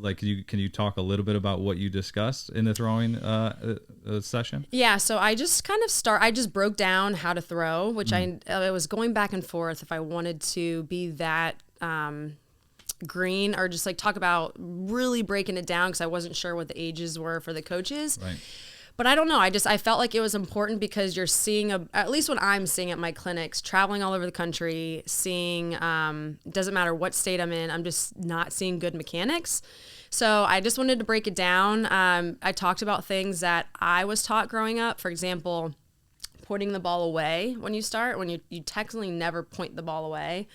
like, can you talk a little bit about what you discussed in the throwing session? Yeah, so I just I just broke down how to throw, which I was going back and forth if I wanted to be that green or just like talk about really breaking it down because I wasn't sure what the ages were for the coaches. Right. But I don't know. I felt like it was important because you're seeing, at least when I'm seeing at my clinics, traveling all over the country, seeing, doesn't matter what state I'm in, I'm just not seeing good mechanics. So I just wanted to break it down. I talked about things that I was taught growing up. For example, pointing the ball away when you start, when you technically never point the ball away.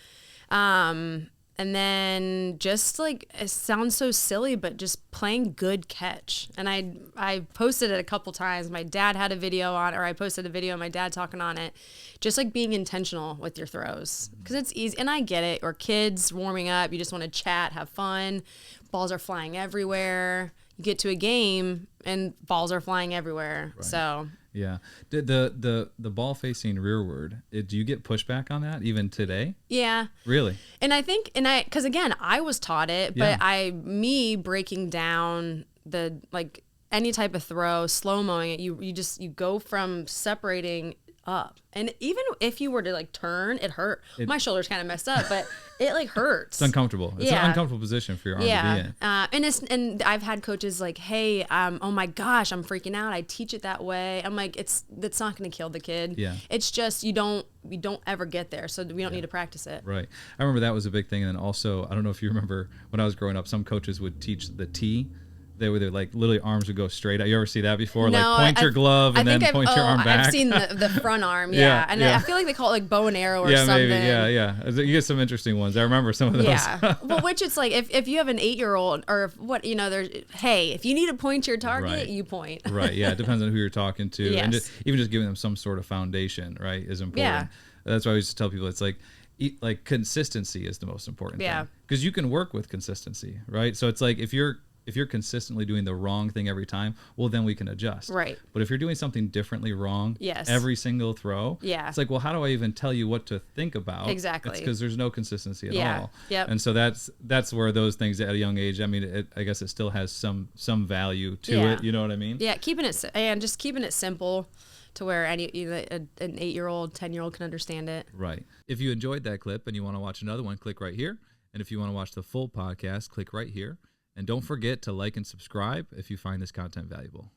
And then just like, it sounds so silly, but just playing good catch. And I posted it a couple times. My dad had a video on it, or I posted a video of my dad talking on it. Just like being intentional with your throws. Because it's easy. And I get it. Or kids warming up. You just want to chat, have fun. Balls are flying everywhere. You get to a game and balls are flying everywhere. Right. So... Yeah. The ball facing rearward, do you get pushback on that even today? Yeah. Really? And I think, because again, I was taught it, but me breaking down the, like, any type of throw, slow-mowing it, you go from separating up. And even if you were to like turn, it hurt. My shoulder's kind of messed up, but it like hurts. It's uncomfortable. It's an uncomfortable position for your arm to be in. And I've had coaches like, hey, oh my gosh, I'm freaking out. I teach it that way. I'm like, that's not going to kill the kid. Yeah. It's just we don't ever get there, so we don't need to practice it. Right. I remember that was a big thing. And then also, I don't know if you remember when I was growing up, some coaches would teach the T. They would like literally arms would go straight out. You ever see that before? No, like point your glove and then point your arm back. I've seen the front arm, I feel like they call it like bow and arrow or something. Maybe, yeah. You get some interesting ones. I remember some of those. Yeah, well, which it's like if you have an 8-year-old or if you need to point your target, you point. Right, yeah, it depends on who you're talking to. Yes. And even just giving them some sort of foundation, right, is important. Yeah. That's why I used to tell people it's like consistency is the most important thing. Because you can work with consistency, right? So it's like if you're consistently doing the wrong thing every time, well, then we can adjust. Right. But if you're doing something differently wrong every single throw, it's like, well, how do I even tell you what to think about? Exactly. It's because there's no consistency at all. Yep. And so that's where those things at a young age, I mean, I guess it still has some value to it. You know what I mean? Yeah, keeping it simple to where an 8-year-old, 10-year-old can understand it. Right. If you enjoyed that clip and you want to watch another one, click right here. And if you want to watch the full podcast, click right here. And don't forget to like and subscribe if you find this content valuable.